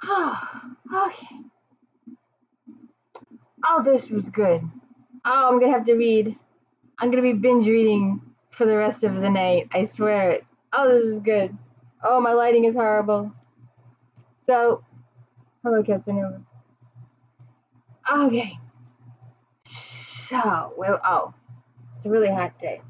Okay. Oh, this was good. Oh, I'm gonna have to read. I'm gonna be binge reading for the rest of the night. I swear it. Oh, this is good. Oh, my lighting is horrible. So, hello, Casanova. Okay. So, it's a really hot day.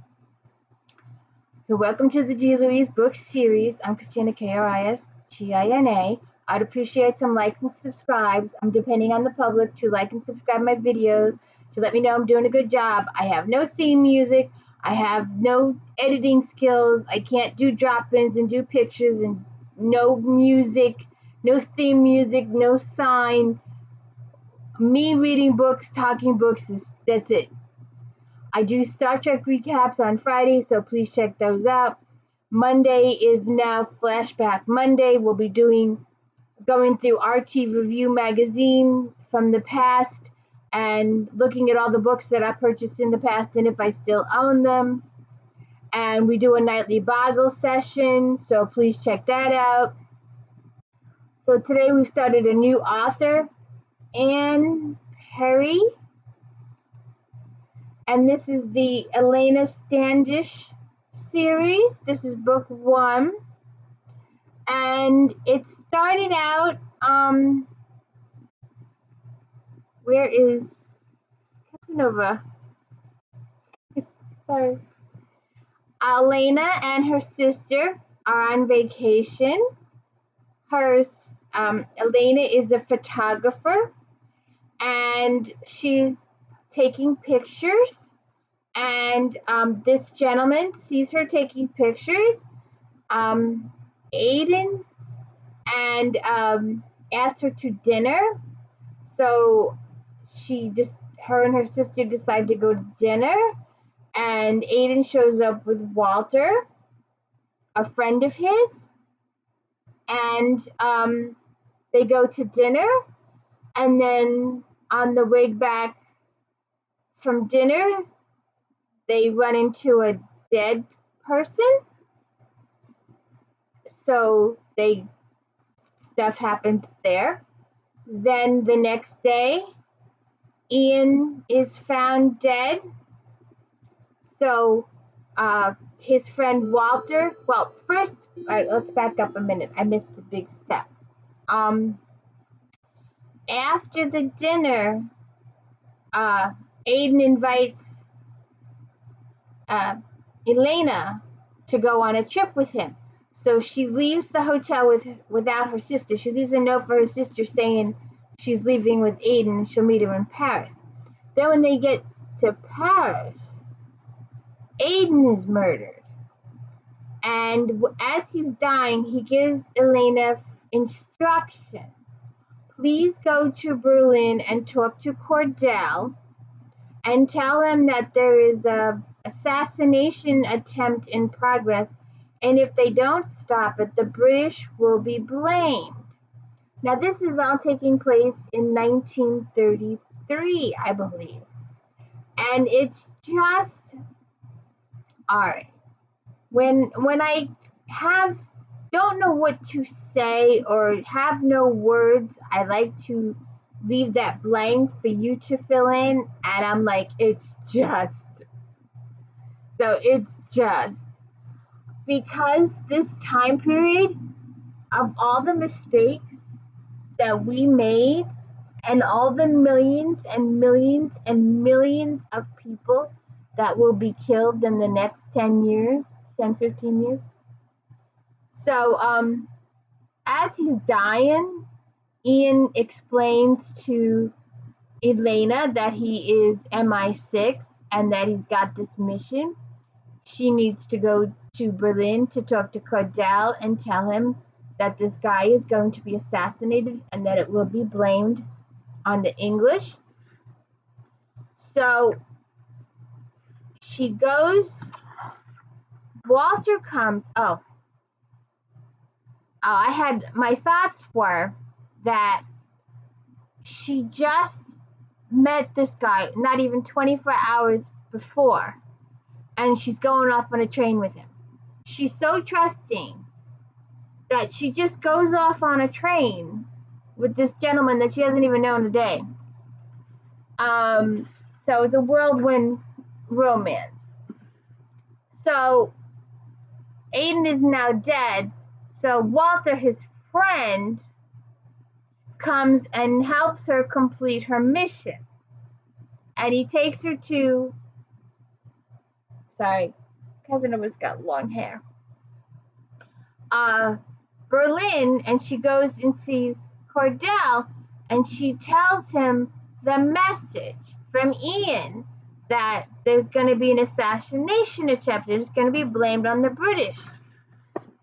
So, welcome to the Deluise Book Series. I'm Kristina, Kristina. I'd appreciate some likes and subscribes. I'm depending on the public to like and subscribe my videos to let me know I'm doing a good job. I have no theme music. I have no editing skills. I can't do drop-ins and do pictures and no music, no theme music, no sign. Me reading books, talking books, that's it. I do Star Trek recaps on Friday, so please check those out. Monday is now Flashback Monday. We'll be going through RT Review magazine from the past and looking at all the books that I purchased in the past and if I still own them. And we do a nightly Boggle session, so please check that out. So today we started a new author, Anne Perry. And this is the Elena Standish series. This is book 1. And it started out, where is Casanova? Sorry. Elena and her sister are on vacation. Elena is a photographer and she's taking pictures. And this gentleman sees her taking pictures, Aiden, and asks her to dinner. So her and her sister decide to go to dinner. And Aiden shows up with Walter, a friend of his, and they go to dinner. And then on the way back from dinner, they run into a dead person. So stuff happens there. Then the next day, Ian is found dead. So his friend Walter, well, first, all right, let's back up a minute. I missed a big step. After the dinner, Aiden invites Elena to go on a trip with him. So she leaves the hotel without her sister. She leaves a note for her sister saying she's leaving with Aiden. She'll meet her in Paris. Then when they get to Paris, Aiden is murdered. And as he's dying, he gives Elena instructions. Please go to Berlin and talk to Cordell and tell him that there is a assassination attempt in progress, and if they don't stop it, the British will be blamed. Now, this is all taking place in 1933, I believe. And it's just, all right. When I don't know what to say or have no words, I like to leave that blank for you to fill in. And I'm like, it's just. So it's just because this time period of all the mistakes that we made and all the millions and millions and millions of people that will be killed in the next 10 years, 10, 15 years. So as he's dying, Ian explains to Elena that he is MI6 and that he's got this mission. She needs to go to Berlin to talk to Cordell and tell him that this guy is going to be assassinated and that it will be blamed on the English. So she goes. Walter comes. My thoughts were that she just met this guy not even 24 hours before, and she's going off on a train with him. She's so trusting that she just goes off on a train with this gentleman that she hasn't even known today. So it's a whirlwind romance. So Aiden is now dead. So Walter, his friend, comes and helps her complete her mission. And he takes her to, sorry, Casanova's got long hair. Berlin, and she goes and sees Cordell, and she tells him the message from Ian that there's going to be an assassination attempt. It's going to be blamed on the British.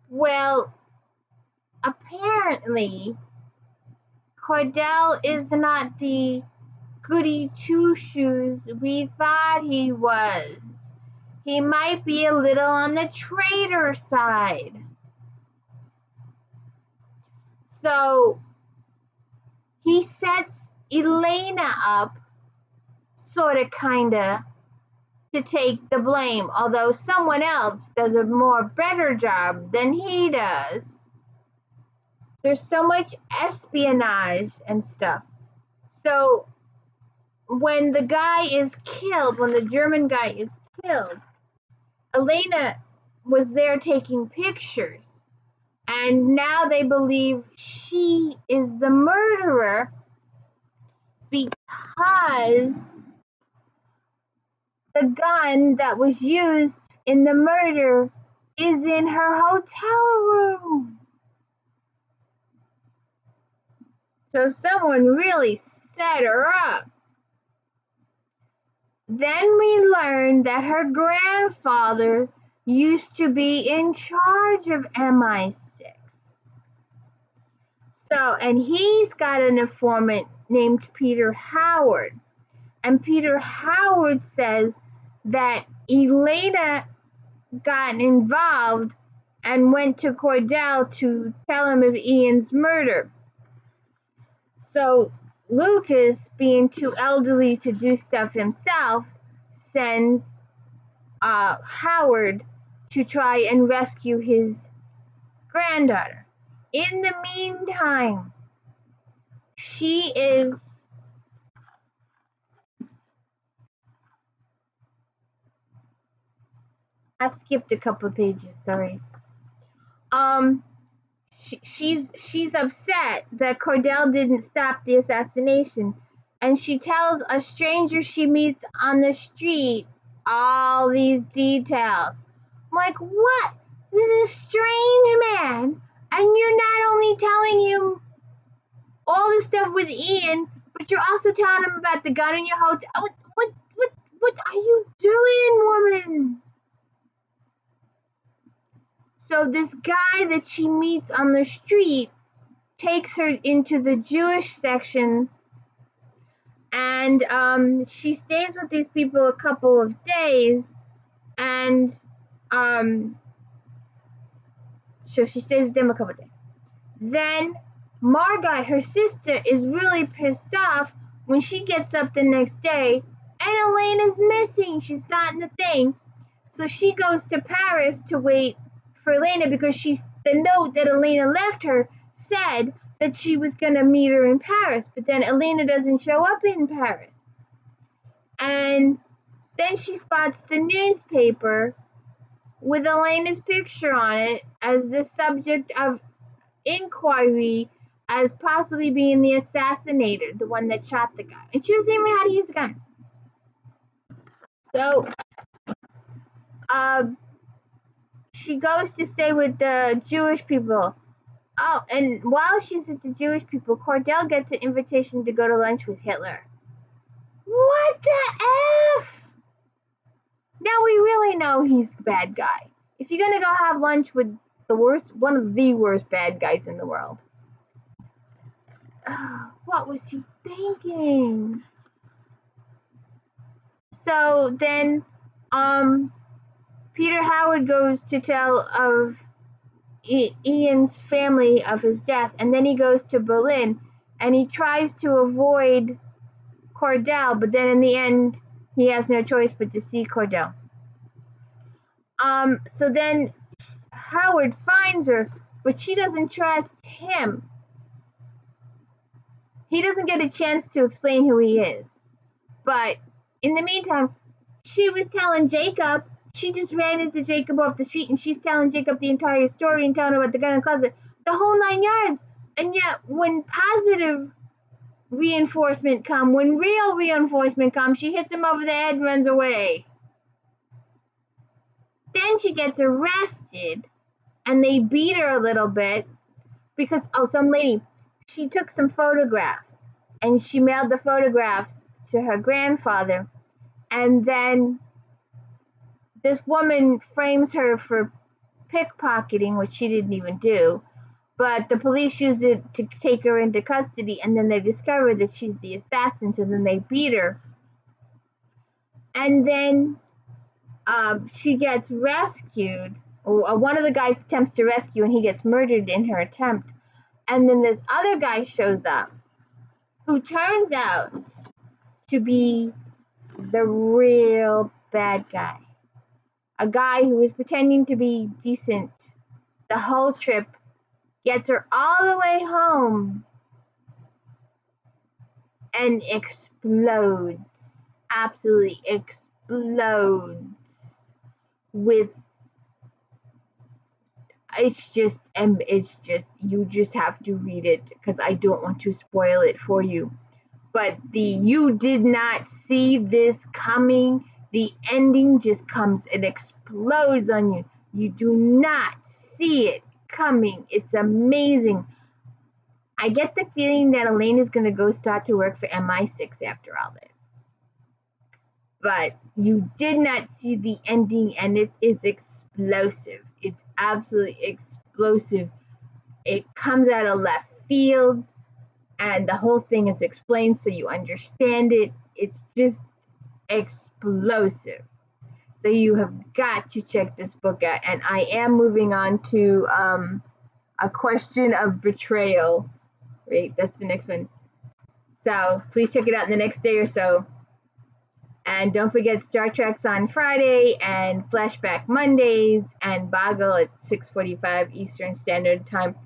Well, apparently, Cordell is not the goody two-shoes we thought he was. He might be a little on the traitor side. So he sets Elena up, sort of, kinda, to take the blame, although someone else does a better job than he does. There's so much espionage and stuff. So when the guy is killed, when the German guy is killed, Elena was there taking pictures, and now they believe she is the murderer because the gun that was used in the murder is in her hotel room. So someone really set her up. Then we learn that her grandfather used to be in charge of MI6. So, and he's got an informant named Peter Howard. And Peter Howard says that Elena got involved and went to Cordell to tell him of Ian's murder. So Lucas, being too elderly to do stuff himself, sends Howard to try and rescue his granddaughter. In the meantime, she is I skipped a couple of pages, sorry. She's upset that Cordell didn't stop the assassination, and she tells a stranger she meets on the street all these details. I'm like, what? This is a strange man, and you're not only telling him all this stuff with Ian, but you're also telling him about the gun in your hotel. What are you doing, woman? So this guy that she meets on the street takes her into the Jewish section, and she stays with these people a couple of days, and so she stays with them a couple of days. Then Margot, her sister, is really pissed off when she gets up the next day and Elena's missing. She's not in the thing. So she goes to Paris to wait for Elena because the note that Elena left her said that she was going to meet her in Paris, but then Elena doesn't show up in Paris. And then she spots the newspaper with Elena's picture on it as the subject of inquiry as possibly being the assassinator, the one that shot the guy. And she doesn't even know how to use a gun. So, she goes to stay with the Jewish people. Oh, and while she's at the Jewish people, Cordell gets an invitation to go to lunch with Hitler. What the F? Now we really know he's the bad guy. If you're gonna go have lunch with one of the worst bad guys in the world. What was he thinking? So then, Peter Howard goes to tell of Ian's family of his death, and then he goes to Berlin, and he tries to avoid Cordell, but then in the end, he has no choice but to see Cordell. So then Howard finds her, but she doesn't trust him. he doesn't get a chance to explain who he is. But in the meantime, she was telling Jacob, she just ran into Jacob off the street and she's telling Jacob the entire story and telling him about the gun in the closet, the whole 9 yards. And yet when positive reinforcement comes, when real reinforcement comes, she hits him over the head and runs away. Then she gets arrested and they beat her a little bit because, some lady, she took some photographs and she mailed the photographs to her grandfather. And then this woman frames her for pickpocketing, which she didn't even do. But the police use it to take her into custody, and then they discover that she's the assassin, so then they beat her. And then she gets rescued. One of the guys attempts to rescue, and he gets murdered in her attempt. And then this other guy shows up, who turns out to be the real bad guy. A guy who is pretending to be decent the whole trip, gets her all the way home, and explodes. Absolutely explodes with, it's just, you just have to read it because I don't want to spoil it for you. But you did not see this coming. The ending just comes and explodes on you. You do not see it coming. It's amazing. I get the feeling that Elena is going to go start to work for MI6 after all this. But you did not see the ending, and it is explosive. It's absolutely explosive. It comes out of left field, and the whole thing is explained so you understand it. It's just explosive. So you have got to check this book out. And I am moving on to A Question of Betrayal. Right, that's the next one. So please check it out in the next day or so. And don't forget, Star Trek's on Friday and Flashback Mondays and Boggle at 6:45 Eastern Standard Time.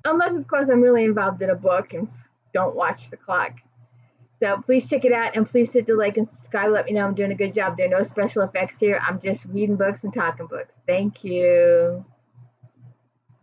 Unless, of course, I'm really involved in a book and don't watch the clock. So please check it out, and please hit the like and subscribe. Let me know I'm doing a good job. There are no special effects here. I'm just reading books and talking books. Thank you.